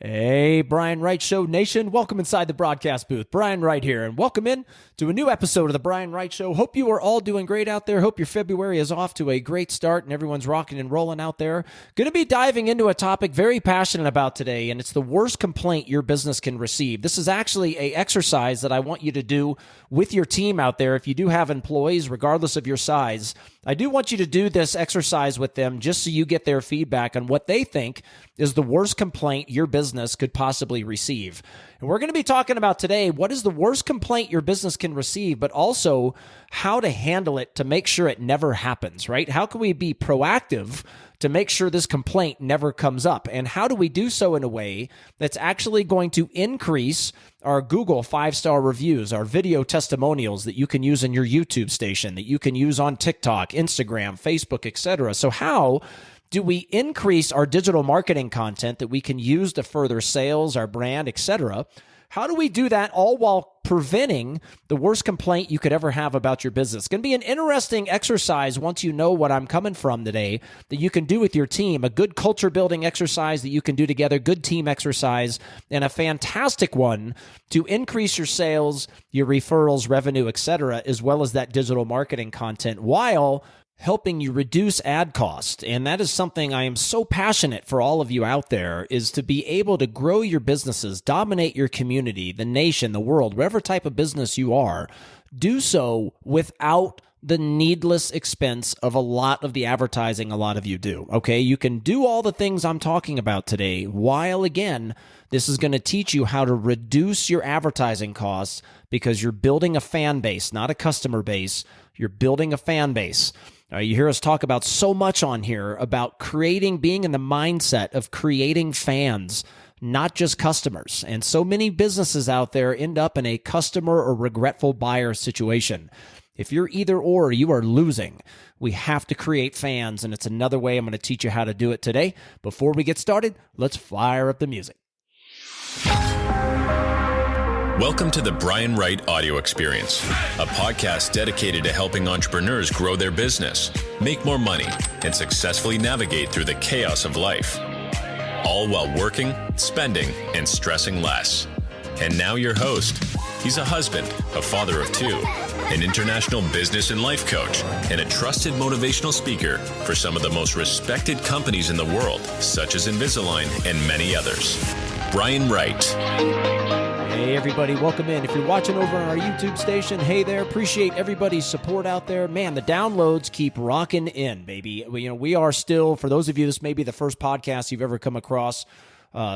Hey, Brian Wright Show Nation. Welcome inside the broadcast booth. Brian Wright here, and welcome in to a new episode of the Brian Wright Show. Hope you are all doing great out there. Hope your February is off to a great start and everyone's rocking and rolling out there. Going to be diving into a topic very passionate about today, and it's the worst complaint your business can receive. This is actually an exercise that I want you to do with your team out there. If you do have employees, regardless of your size, I do want you to do this exercise with them just so you get their feedback on what they think is the worst complaint your business could possibly receive. And we're going to be talking about today, what is the worst complaint your business can receive, but also how to handle it to make sure it never happens, right? How can we be proactive to make sure this complaint never comes up? And how do we do so in a way that's actually going to increase our Google 5-star reviews, our video testimonials that you can use in your YouTube station, that you can use on TikTok, Instagram, Facebook, etc. So how do we increase our digital marketing content that we can use to further sales, our brand, etc.? How do we do that all while preventing the worst complaint you could ever have about your business? It's going to be an interesting exercise once you know what I'm coming from today that you can do with your team, a good culture building exercise that you can do together, good team exercise, and a fantastic one to increase your sales, your referrals, revenue, etc., as well as that digital marketing content while helping you reduce ad cost. And that is something I am so passionate for all of you out there, is to be able to grow your businesses, dominate your community, the nation, the world, whatever type of business you are, do so without the needless expense of a lot of the advertising a lot of you do. Okay, you can do all the things I'm talking about today, while again, this is going to teach you how to reduce your advertising costs because you're building a fan base, not a customer base. You're building a fan base. You hear us talk about so much on here about being in the mindset of creating fans, not just customers. And so many businesses out there end up in a customer or regretful buyer situation. If you're either or, you are losing. We have to create fans, and it's another way I'm going to teach you how to do it today. Before we get started, let's fire up the music. Welcome to the Brian Wright Audio Experience, a podcast dedicated to helping entrepreneurs grow their business, make more money, and successfully navigate through the chaos of life, all while working, spending, and stressing less. And now your host. He's a husband, a father of two, an international business and life coach, and a trusted motivational speaker for some of the most respected companies in the world, such as Invisalign and many others. Brian Wright. Hey everybody, welcome in. If you're watching over on our YouTube station, hey there, appreciate everybody's support out there. Man, the downloads keep rocking in, baby. We are still, for those of you, this may be the first podcast you've ever come across,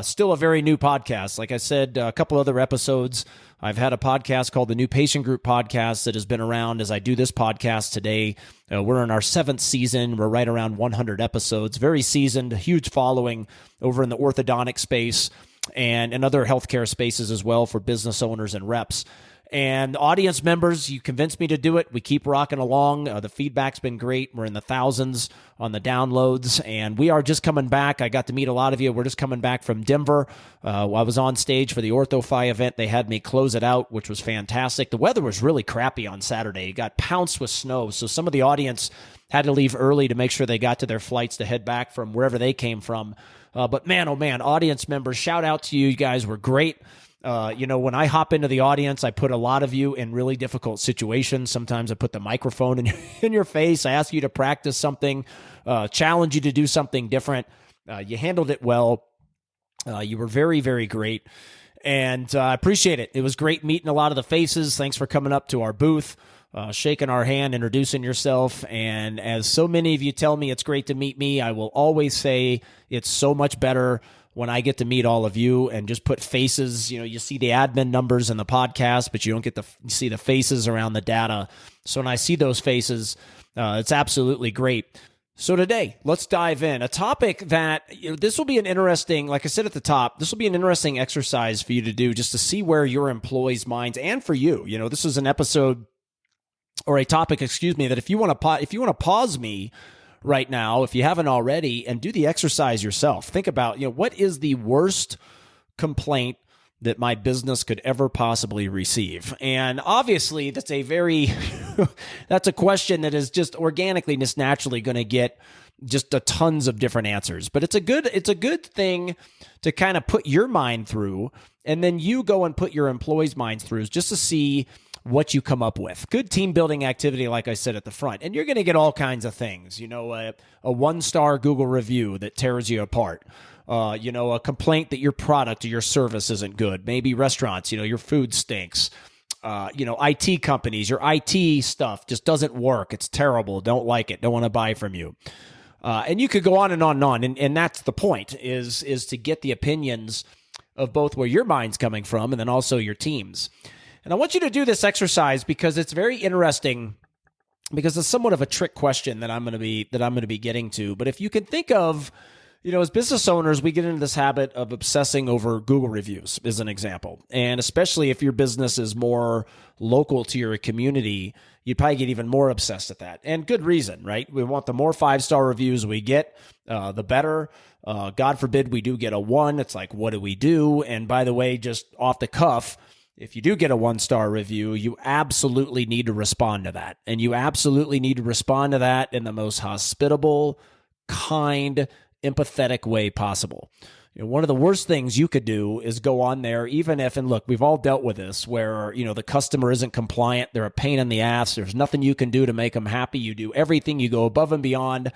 still a very new podcast. Like I said, a couple other episodes, I've had a podcast called the New Patient Group Podcast that has been around as I do this podcast today. We're in our 7th season. We're right around 100 episodes, very seasoned, huge following over in the orthodontic space and in other healthcare spaces as well for business owners and reps. And audience members, you convinced me to do it. We keep rocking along. The feedback's been great. We're in the thousands on the downloads, and we are just coming back. I got to meet a lot of you. We're just coming back from Denver. I was on stage for the OrthoFi event. They had me close it out, which was fantastic. The weather was really crappy on Saturday. It got pounced with snow, so some of the audience had to leave early to make sure they got to their flights to head back from wherever they came from. But man, oh man, audience members, shout out to you. You guys were great. When I hop into the audience, I put a lot of you in really difficult situations. Sometimes I put the microphone in your face. I ask you to practice something, challenge you to do something different. You handled it well. You were very, very great. And I appreciate it. It was great meeting a lot of the faces. Thanks for coming up to our booth, shaking our hand, introducing yourself. And as so many of you tell me it's great to meet me, I will always say it's so much better when I get to meet all of you and just put faces. You see the admin numbers in the podcast, but you don't get to see the faces around the data. So when I see those faces, it's absolutely great. So today, let's dive in. A topic that, this will be an interesting, like I said at the top, this will be an interesting exercise for you to do just to see where your employees' minds, and for you, this is an episode or a topic, that if you want to pause me right now, if you haven't already, and do the exercise yourself. Think about, what is the worst complaint that my business could ever possibly receive? And obviously, that's a question that is just organically, just naturally going to get just tons of different answers. But it's a good thing to kind of put your mind through, and then you go and put your employees' minds through just to see what you come up with. Good team building activity, like I said at the front. And you're going to get all kinds of things, a 1-star Google review that tears you apart. A complaint that your product or your service isn't good. Maybe restaurants, your food stinks. IT companies, your IT stuff just doesn't work. It's terrible. Don't like it. Don't want to buy from you. And you could go on and on and on. And that's the point is to get the opinions of both where your mind's coming from and then also your team's. And I want you to do this exercise because it's very interesting, because it's somewhat of a trick question that I'm going to be getting to. But if you can think of, as business owners, we get into this habit of obsessing over Google reviews as an example. And especially if your business is more local to your community, you'd probably get even more obsessed at that. And good reason, right? We want the more 5-star reviews we get, the better. God forbid we do get a 1. It's like, what do we do? And by the way, just off the cuff, if you do get a 1-star review, you absolutely need to respond to that. And you absolutely need to respond to that in the most hospitable, kind, empathetic way possible. One of the worst things you could do is go on there, even if, and look, we've all dealt with this, where, the customer isn't compliant, they're a pain in the ass, there's nothing you can do to make them happy, you do everything, you go above and beyond,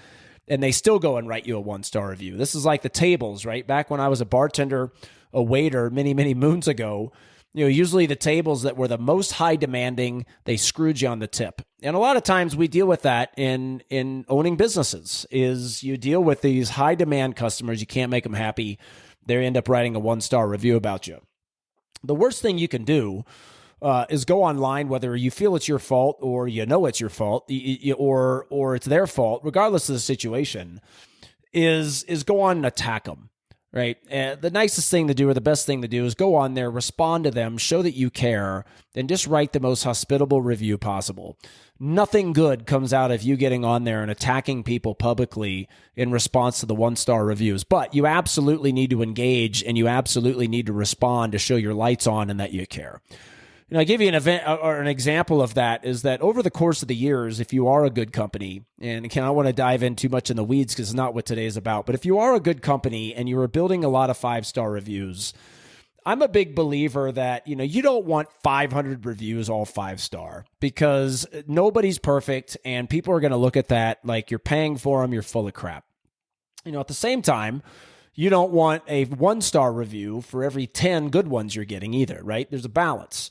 and they still go and write you a 1-star review. This is like the tables, right? Back when I was a bartender, a waiter, many, many moons ago, usually the tables that were the most high demanding, they screwed you on the tip. And a lot of times we deal with that in owning businesses, is you deal with these high demand customers, you can't make them happy. They end up writing a 1-star review about you. The worst thing you can do is go online, whether you feel it's your fault or it's your fault, or it's their fault, regardless of the situation, is go on and attack them. Right. The nicest thing to do, or the best thing to do, is go on there, respond to them, show that you care, and just write the most hospitable review possible. Nothing good comes out of you getting on there and attacking people publicly in response to the 1-star reviews. But you absolutely need to engage, and you absolutely need to respond to show your lights on and that you care. I give you an example of that is that over the course of the years, if you are a good company, and again, I don't want to dive in too much in the weeds because it's not what today is about, but if you are a good company and you are building a lot of 5-star reviews, I'm a big believer that, you don't want 500 reviews all 5-star, because nobody's perfect and people are going to look at that like you're paying for them, you're full of crap. At the same time, you don't want a 1-star review for every 10 good ones you're getting either, right? There's a balance.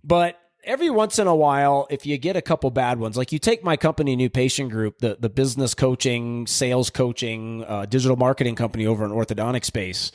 But every once in a while, if you get a couple bad ones, like you take my company, New Patient Group, the business coaching, sales coaching, digital marketing company over in orthodontic space,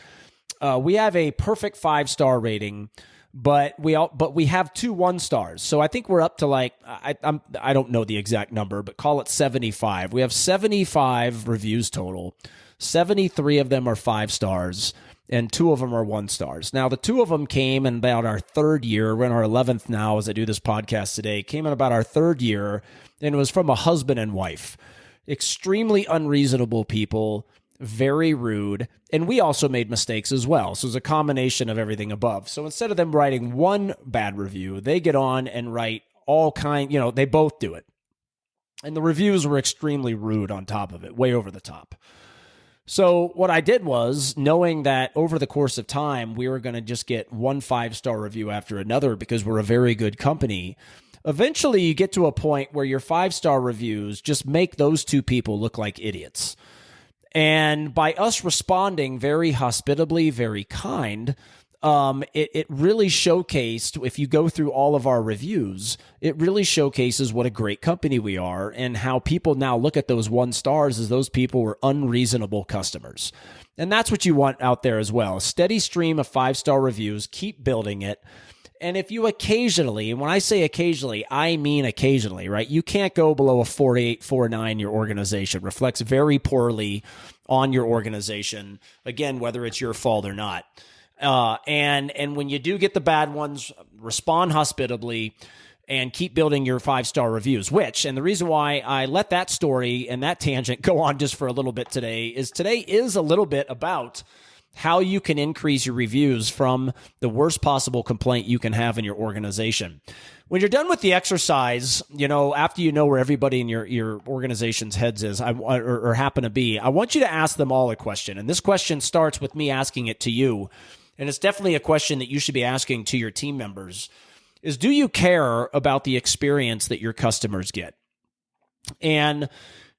we have a perfect 5-star rating, but we have 2 1-stars. So I think we're up to I don't know the exact number, but call it 75. We have 75 reviews total. 73 of them are 5 stars. And 2 of them are 1-stars. Now, the 2 of them came in about our 3rd year. We're in our 11th now as I do this podcast today. Came in about our 3rd year, and it was from a husband and wife. Extremely unreasonable people, very rude, and we also made mistakes as well. So it was a combination of everything above. So instead of them writing 1 bad review, they get on and write all they both do it. And the reviews were extremely rude on top of it, way over the top. So what I did was, knowing that over the course of time, we were going to just get 1 5-star review after another because we're a very good company, eventually you get to a point where your 5-star reviews just make those 2 people look like idiots. And by us responding very hospitably, very kind, it really showcased, if you go through all of our reviews, it really showcases what a great company we are and how people now look at those 1-stars as those people were unreasonable customers. And that's what you want out there as well. A steady stream of 5-star reviews, keep building it. And if you occasionally, and when I say occasionally, I mean occasionally, right? You can't go below a 4.8, 4.9, your organization. Reflects very poorly on your organization. Again, whether it's your fault or not. And when you do get the bad ones, respond hospitably and keep building your 5-star reviews, and the reason why I let that story and that tangent go on just for a little bit today is a little bit about how you can increase your reviews from the worst possible complaint you can have in your organization. When you're done with the exercise, after you know where everybody in your organization's heads is or happen to be, I want you to ask them all a question. And this question starts with me asking it to you. And it's definitely a question that you should be asking to your team members, is do you care about the experience that your customers get? And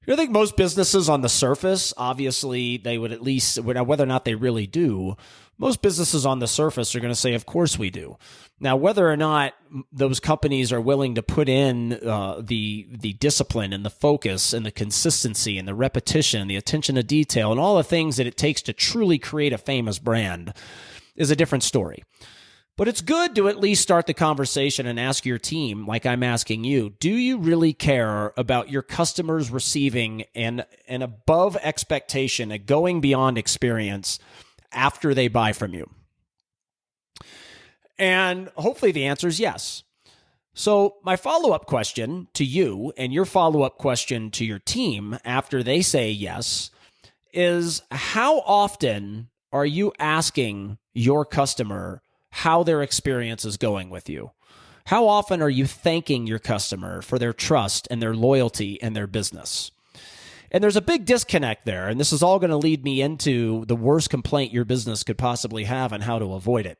I think most businesses on the surface, obviously, they would at least, whether or not they really do, most businesses on the surface are going to say, of course we do. Now, whether or not those companies are willing to put in the discipline and the focus and the consistency and the repetition, the attention to detail, and all the things that it takes to truly create a famous brand is a different story. But it's good to at least start the conversation and ask your team, like I'm asking you, do you really care about your customers receiving an above expectation, a going beyond experience after they buy from you? And hopefully the answer is yes. So my follow-up question to you and your follow-up question to your team after they say yes is, how often are you asking your customer how their experience is going with you? How often are you thanking your customer for their trust and their loyalty and their business? And there's a big disconnect there, and this is all going to lead me into the worst complaint your business could possibly have and how to avoid it.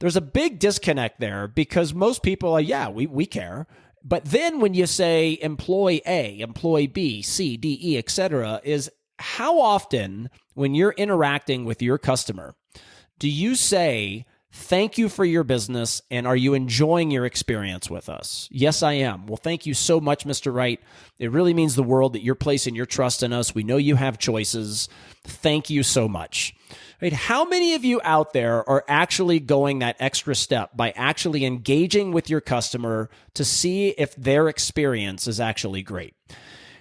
There's a big disconnect there because most people are, we care. But then when you say employee A, employee B, C, D, E, etc., is how often when you're interacting with your customer, do you say, thank you for your business, and are you enjoying your experience with us? Yes, I am. Well, thank you so much, Mr. Wright. It really means the world that you're placing your trust in us. We know you have choices. Thank you so much. Right? How many of you out there are actually going that extra step by actually engaging with your customer to see if their experience is actually great?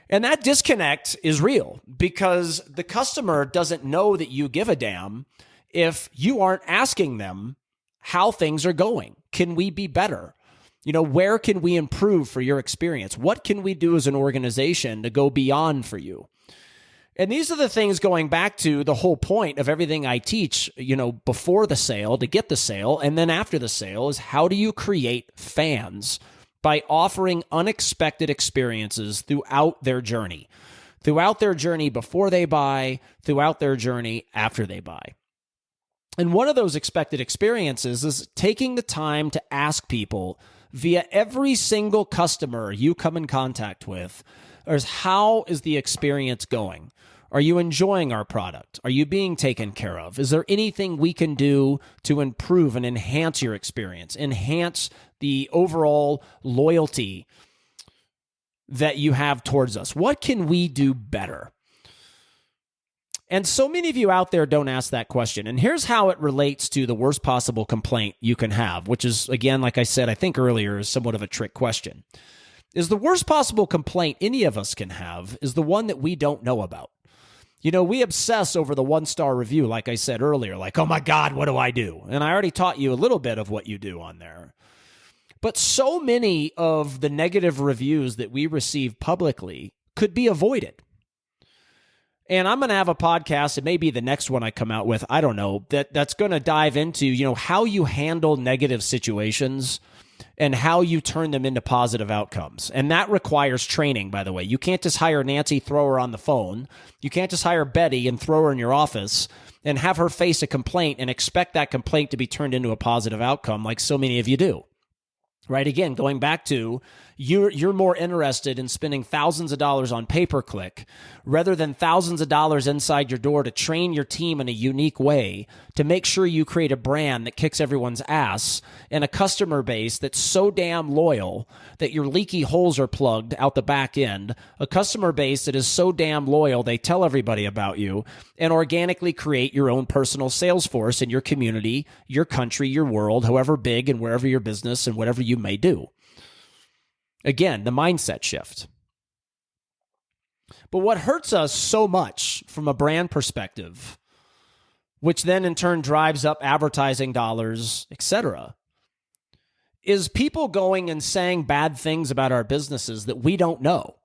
And that disconnect is real because the customer doesn't know that you give a damn if you aren't asking them how things are going. Can we be better? Where can we improve for your experience? What can we do as an organization to go beyond for you? And these are the things going back to the whole point of everything I teach, before the sale to get the sale. And then after the sale is, how do you create fans by offering unexpected experiences throughout their journey before they buy, throughout their journey after they buy. And one of those expected experiences is taking the time to ask people via every single customer you come in contact with, is how is the experience going? Are you enjoying our product? Are you being taken care of? Is there anything we can do to improve and enhance your experience, enhance the overall loyalty that you have towards us? What can we do better? And so many of you out there don't ask that question. And here's how it relates to the worst possible complaint you can have, which is, again, like I said, I think earlier, is somewhat of a trick question. Is the worst possible complaint any of us can have is the one that we don't know about. We obsess over the 1-star review, like I said earlier, like, oh my God, what do I do? And I already taught you a little bit of what you do on there. But so many of the negative reviews that we receive publicly could be avoided. And I'm going to have a podcast, it may be the next one I come out with, I don't know, that's going to dive into, how you handle negative situations and how you turn them into positive outcomes. And that requires training, by the way. You can't just hire Nancy, throw her on the phone. You can't just hire Betty and throw her in your office and have her face a complaint and expect that complaint to be turned into a positive outcome like so many of you do. Right? Again, going back to you're more interested in spending thousands of dollars on pay-per-click rather than thousands of dollars inside your door to train your team in a unique way to make sure you create a brand that kicks everyone's ass and a customer base that's so damn loyal that your leaky holes are plugged out the back end, a customer base that is so damn loyal they tell everybody about you, and organically create your own personal sales force in your community, your country, your world, however big and wherever your business and whatever you may do. Again, the mindset shift. But what hurts us so much from a brand perspective, which then in turn drives up advertising dollars, etc., is people going and saying bad things about our businesses that we don't know.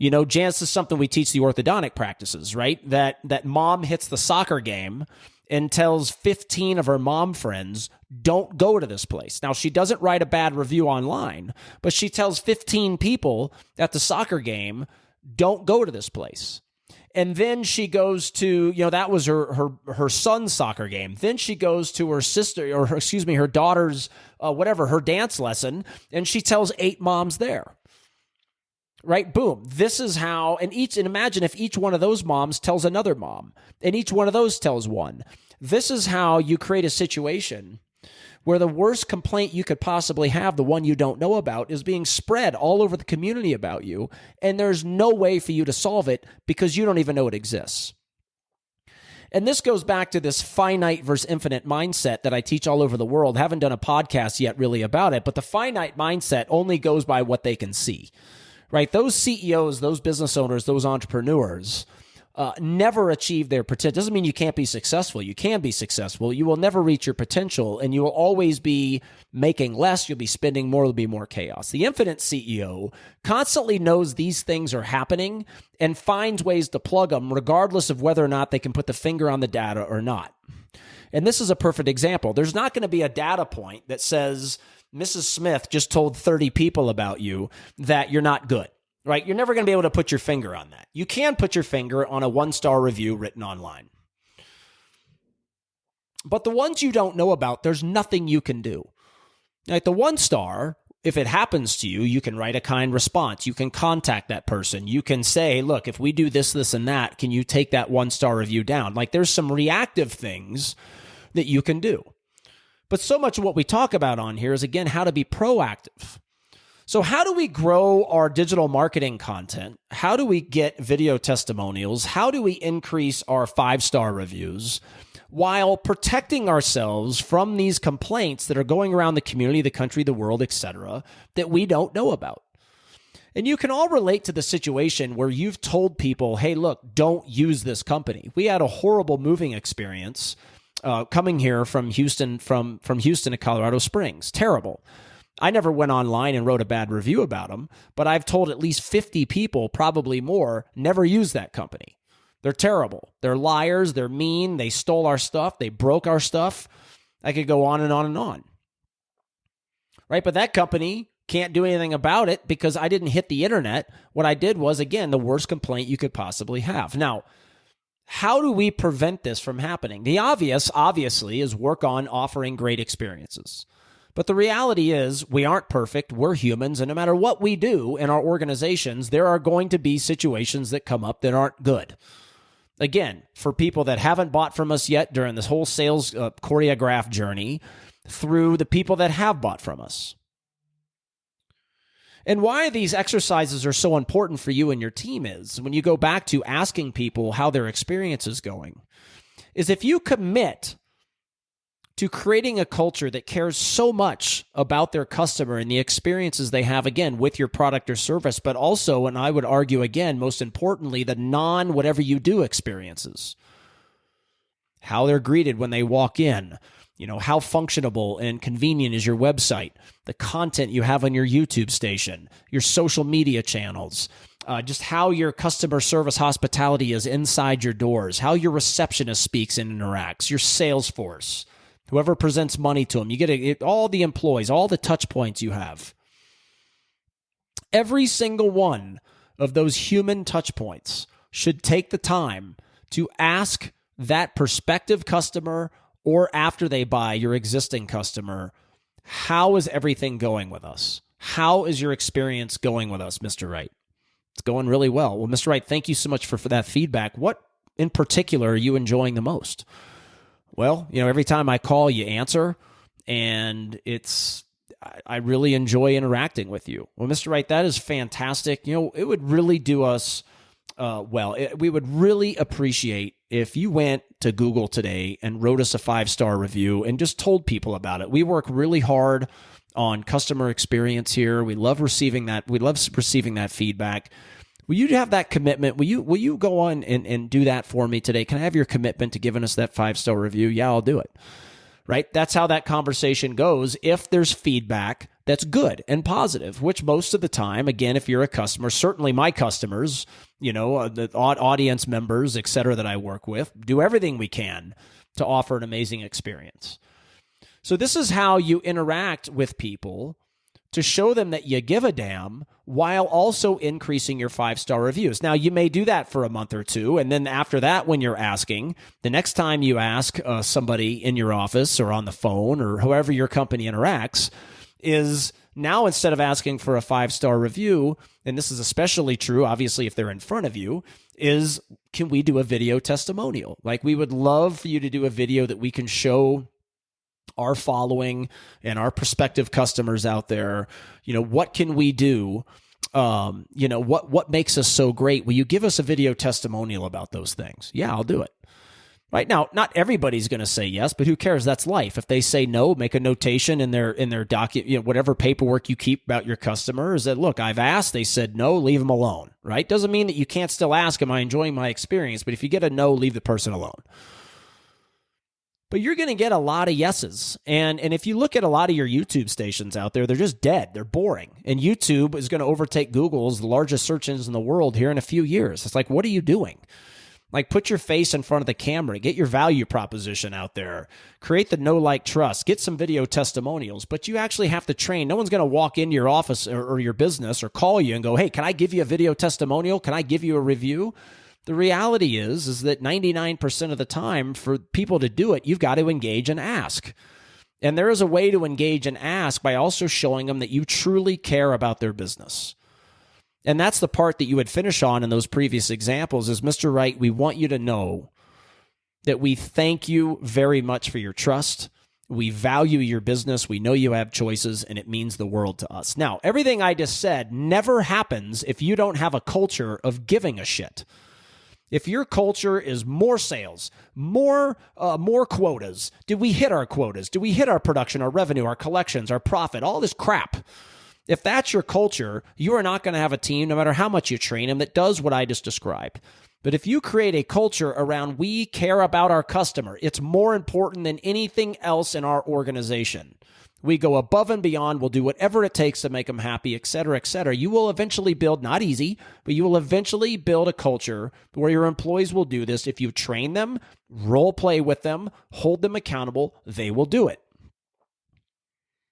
Jan, this is something we teach the orthodontic practices, right? That mom hits the soccer game and tells 15 of her mom friends, don't go to this place. Now, she doesn't write a bad review online, but she tells 15 people at the soccer game, don't go to this place. And then she goes to, that was her son's soccer game. Then she goes to her sister, or her daughter's, her dance lesson, and she tells 8 moms there. Right? Boom. This is how, and imagine if each one of those moms tells another mom, and each one of those tells one. This is how you create a situation where the worst complaint you could possibly have, the one you don't know about, is being spread all over the community about you, and there's no way for you to solve it because you don't even know it exists. And this goes back to this finite versus infinite mindset that I teach all over the world. Haven't done a podcast yet really about it, but the finite mindset only goes by what they can see. Right? Those CEOs, those business owners, those entrepreneurs never achieve their potential. Doesn't mean you can't be successful. You can be successful. You will never reach your potential, and you will always be making less. You'll be spending more. There'll be more chaos. The infinite CEO constantly knows these things are happening and finds ways to plug them regardless of whether or not they can put the finger on the data or not. And this is a perfect example. There's not going to be a data point that says, Mrs. Smith just told 30 people about you that you're not good, right? You're never going to be able to put your finger on that. You can put your finger on a 1-star review written online. But the ones you don't know about, there's nothing you can do. Like the 1-star, if it happens to you, you can write a kind response. You can contact that person. You can say, look, if we do this, this, and that, can you take that 1-star review down? Like there's some reactive things that you can do. But so much of what we talk about on here is, again, how to be proactive. So how do we grow our digital marketing content? How do we get video testimonials? How do we increase our 5-star reviews while protecting ourselves from these complaints that are going around the community, the country, the world, etc., that we don't know about? And you can all relate to the situation where you've told people, hey, look, don't use this company. We had a horrible moving experience coming here from Houston to Colorado Springs. Terrible. I never went online and wrote a bad review about them, but I've told at least 50 people, probably more, never use that company. They're terrible. They're liars. They're mean. They stole our stuff. They broke our stuff. I could go on and on and on. Right? But that company can't do anything about it because I didn't hit the internet. What I did was, again, the worst complaint you could possibly have. Now, how do we prevent this from happening? The obvious, obviously, is work on offering great experiences. But the reality is we aren't perfect. We're humans. And no matter what we do in our organizations, there are going to be situations that come up that aren't good. Again, for people that haven't bought from us yet during this whole sales choreograph journey, through the people that have bought from us. And why these exercises are so important for you and your team is, when you go back to asking people how their experience is going, is if you commit to creating a culture that cares so much about their customer and the experiences they have, again, with your product or service, but also, and I would argue again, most importantly, the non-whatever you do experiences. How they're greeted when they walk in, how functionable and convenient is your website, the content you have on your YouTube station, your social media channels, just how your customer service hospitality is inside your doors, how your receptionist speaks and interacts, your sales force, whoever presents money to them. You get all the employees, all the touch points you have. Every single one of those human touch points should take the time to ask that prospective customer, or after they buy, your existing customer, how is everything going with us? How is your experience going with us, Mr. Wright? It's going really well. Well, Mr. Wright, thank you so much for that feedback. What in particular are you enjoying the most? Well, every time I call, you answer, and I really enjoy interacting with you. Well, Mr. Wright, that is fantastic. It would really do us we would really appreciate if you went to Google today and wrote us a 5-star review and just told people about it. We work really hard on customer experience here. We love receiving that. We love receiving that feedback. Will you have that commitment? Will you go on and do that for me today? Can I have your commitment to giving us that 5-star review? Yeah, I'll do it. Right? That's how that conversation goes. If there's feedback that's good and positive, which most of the time, again, if you're a customer, certainly my customers, the audience members, et cetera, that I work with, do everything we can to offer an amazing experience. So this is how you interact with people to show them that you give a damn while also increasing your 5-star reviews. Now, you may do that for a month or two, and then after that, when you're asking, the next time you ask somebody in your office or on the phone or however your company interacts, is now instead of asking for a 5-star review, and this is especially true, obviously, if they're in front of you, is can we do a video testimonial? Like, we would love for you to do a video that we can show our following and our prospective customers out there, what can we do? What makes us so great? Will you give us a video testimonial about those things? Yeah, I'll do it. Right now, not everybody's going to say yes, but who cares? That's life. If they say no, make a notation in their document, whatever paperwork you keep about your customers that, look, I've asked, they said no, leave them alone, right? Doesn't mean that you can't still ask, am I enjoying my experience? But if you get a no, leave the person alone. But you're going to get a lot of yeses. And if you look at a lot of your YouTube stations out there, they're just dead. They're boring. And YouTube is going to overtake Google as the largest search engine in the world here in a few years. It's like, what are you doing? Like, put your face in front of the camera. Get your value proposition out there. Create the know, like, trust. Get some video testimonials. But you actually have to train. No one's going to walk into your office or your business or call you and go, hey, can I give you a video testimonial? Can I give you a review? The reality is that 99% of the time, for people to do it, you've got to engage and ask. And there is a way to engage and ask by also showing them that you truly care about their business. And that's the part that you would finish on in those previous examples is, Mr. Wright, we want you to know that we thank you very much for your trust. We value your business. We know you have choices, and it means the world to us. Now, everything I just said never happens if you don't have a culture of giving a shit. If your culture is more sales, more quotas, did we hit our quotas? Do we hit our production, our revenue, our collections, our profit, all this crap? If that's your culture, you are not going to have a team, no matter how much you train them, that does what I just described. But if you create a culture around we care about our customer, it's more important than anything else in our organization. We go above and beyond. We'll do whatever it takes to make them happy, et cetera, et cetera. You will eventually build, not easy, but you will eventually build a culture where your employees will do this. If you train them, role play with them, hold them accountable, they will do it.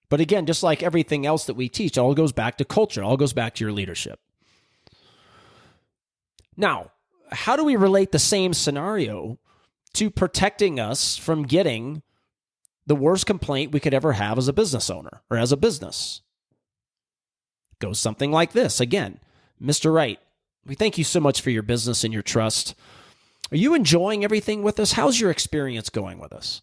But again, just like everything else that we teach, it all goes back to culture. It all goes back to your leadership. Now, how do we relate the same scenario to protecting us from getting the worst complaint we could ever have as a business owner or as a business? It goes something like this. Again, Mr. Wright, we thank you so much for your business and your trust. Are you enjoying everything with us? How's your experience going with us?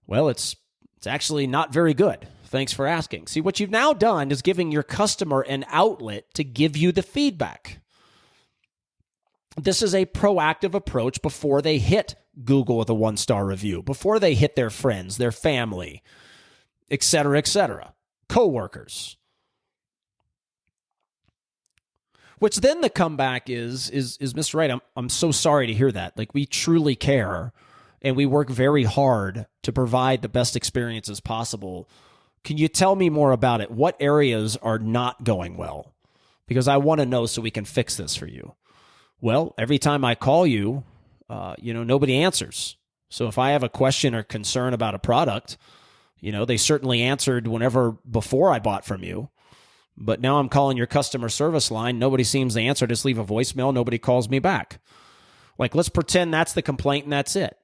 Well, it's actually not very good. Thanks for asking. See, what you've now done is giving your customer an outlet to give you the feedback. This is a proactive approach before they hit Google with a 1-star review, before they hit their friends, their family, et cetera, coworkers. Which then the comeback is Mr. Wright, I'm so sorry to hear that. Like, we truly care and we work very hard to provide the best experiences possible. Can you tell me more about it? What areas are not going well? Because I want to know so we can fix this for you. Well, every time I call you, nobody answers. So if I have a question or concern about a product, they certainly answered whenever before I bought from you. But now I'm calling your customer service line. Nobody seems to answer. Just leave a voicemail. Nobody calls me back. Like, let's pretend that's the complaint and that's it.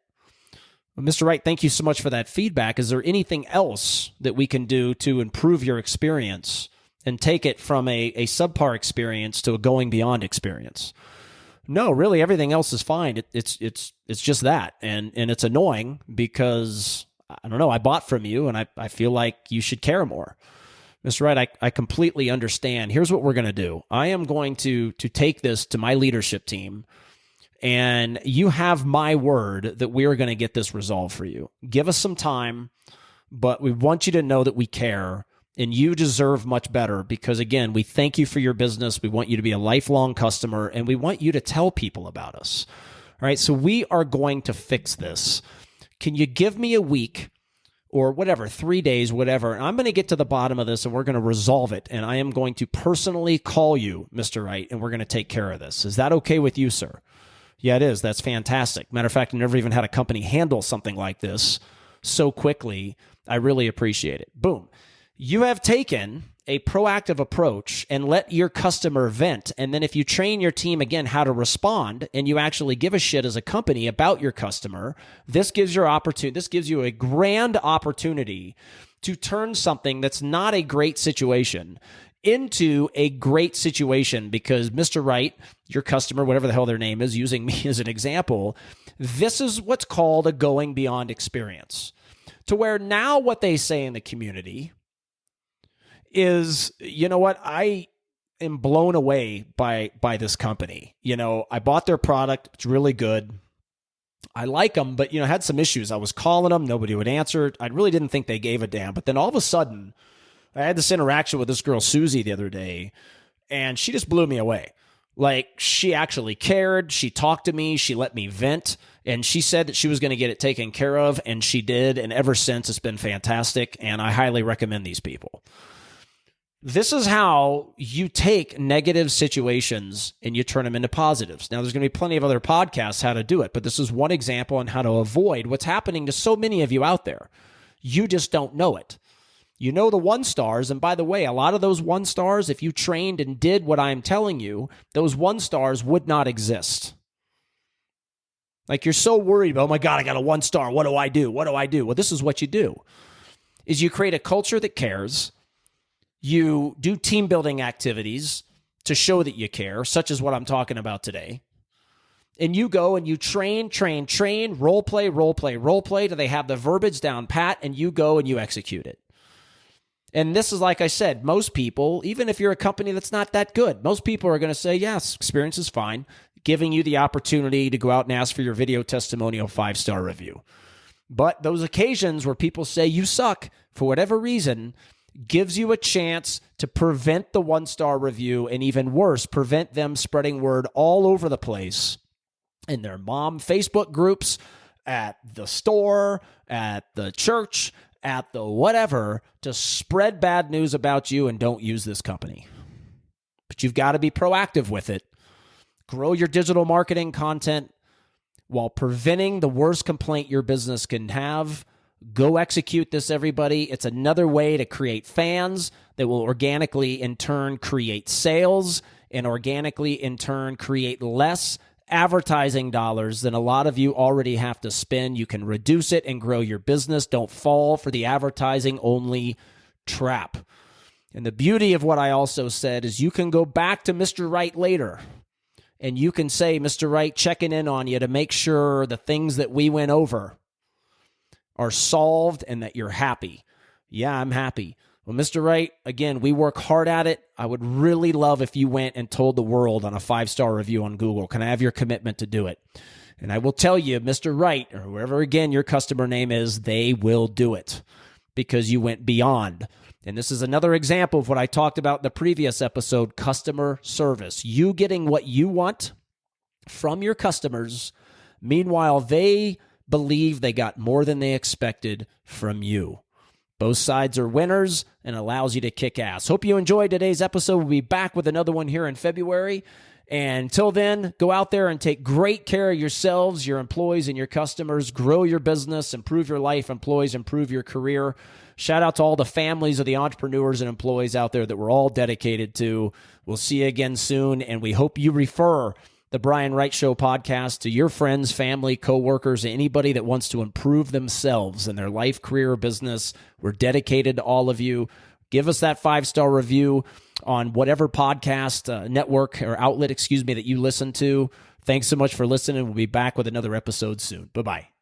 Well, Mr. Wright, thank you so much for that feedback. Is there anything else that we can do to improve your experience and take it from a subpar experience to a going beyond experience? No, really, everything else is fine. It's just that. And it's annoying because, I don't know, I bought from you and I feel like you should care more. Mr. Wright, I completely understand. Here's what we're going to do. I am going to take this to my leadership team, and you have my word that we are going to get this resolved for you. Give us some time, but we want you to know that we care. And you deserve much better because, again, we thank you for your business. We want you to be a lifelong customer, and we want you to tell people about us. All right, so we are going to fix this. Can you give me a week or whatever, 3 days, whatever? And I'm going to get to the bottom of this, and we're going to resolve it. And I am going to personally call you, Mr. Wright, and we're going to take care of this. Is that okay with you, sir? Yeah, it is. That's fantastic. Matter of fact, I never even had a company handle something like this so quickly. I really appreciate it. Boom. You have taken a proactive approach and let your customer vent. And then if you train your team again how to respond and you actually give a shit as a company about your customer, this gives you a grand opportunity to turn something that's not a great situation into a great situation, because Mr. Wright, your customer, whatever the hell their name is, using me as an example, this is what's called a going beyond experience. To where now what they say in the community is, you know what, I am blown away by this company. You know, I bought their product. It's really good. I like them, but, you know, had some issues. I was calling them. Nobody would answer. I really didn't think they gave a damn. But then all of a sudden, I had this interaction with this girl, Susie, the other day, and she just blew me away. Like, she actually cared. She talked to me. She let me vent. And she said that she was going to get it taken care of, and she did. And ever since, it's been fantastic. And I highly recommend these people. This is how you take negative situations and you turn them into positives. Now, there's going to be plenty of other podcasts how to do it, but this is one example on how to avoid what's happening to so many of you out there. You just don't know it. You know the 1-stars, and by the way, a lot of those 1-stars, if you trained and did what I'm telling you, those 1-stars would not exist. Like, you're so worried about, oh my God, I got a 1-star. What do I do? What do I do? Well, this is what you do, is you create a culture that cares. You do team building activities to show that you care, such as what I'm talking about today. And you go and you train, role play till they have the verbiage down pat, and you go and you execute it. And this is, like I said, most people, even if you're a company that's not that good, most people are going to say, yes, experience is fine, giving you the opportunity to go out and ask for your video testimonial 5-star review. But those occasions where people say you suck for whatever reason gives you a chance to prevent the 1-star review, and even worse, prevent them spreading word all over the place in their mom Facebook groups, at the store, at the church, at the whatever, to spread bad news about you and don't use this company. But you've got to be proactive with it. Grow your digital marketing content while preventing the worst complaint your business can have. Go execute this, everybody. It's another way to create fans that will organically, in turn, create sales, and organically, in turn, create less advertising dollars than a lot of you already have to spend. You can reduce it and grow your business. Don't fall for the advertising-only trap. And the beauty of what I also said is you can go back to Mr. Wright later, and you can say, Mr. Wright, checking in on you to make sure the things that we went over are solved and that you're happy. Yeah, I'm happy. Well, Mr. Wright, again, we work hard at it. I would really love if you went and told the world on a 5-star review on Google. Can I have your commitment to do it? And I will tell you, Mr. Wright, or whoever, again, your customer name is, they will do it because you went beyond. And this is another example of what I talked about in the previous episode, customer service. You getting what you want from your customers. Meanwhile, they believe they got more than they expected from you. Both sides are winners and allows you to kick ass. Hope you enjoyed today's episode. We'll be back with another one here in February. And until then, go out there and take great care of yourselves, your employees, and your customers. Grow your business, improve your life, employees, improve your career. Shout out to all the families of the entrepreneurs and employees out there that we're all dedicated to. We'll see you again soon, and we hope you refer the Brian Wright Show podcast to your friends, family, coworkers, anybody that wants to improve themselves in their life, career, or business. We're dedicated to all of you. Give us that 5-star review on whatever podcast network or outlet, that you listen to. Thanks so much for listening. We'll be back with another episode soon. Bye-bye.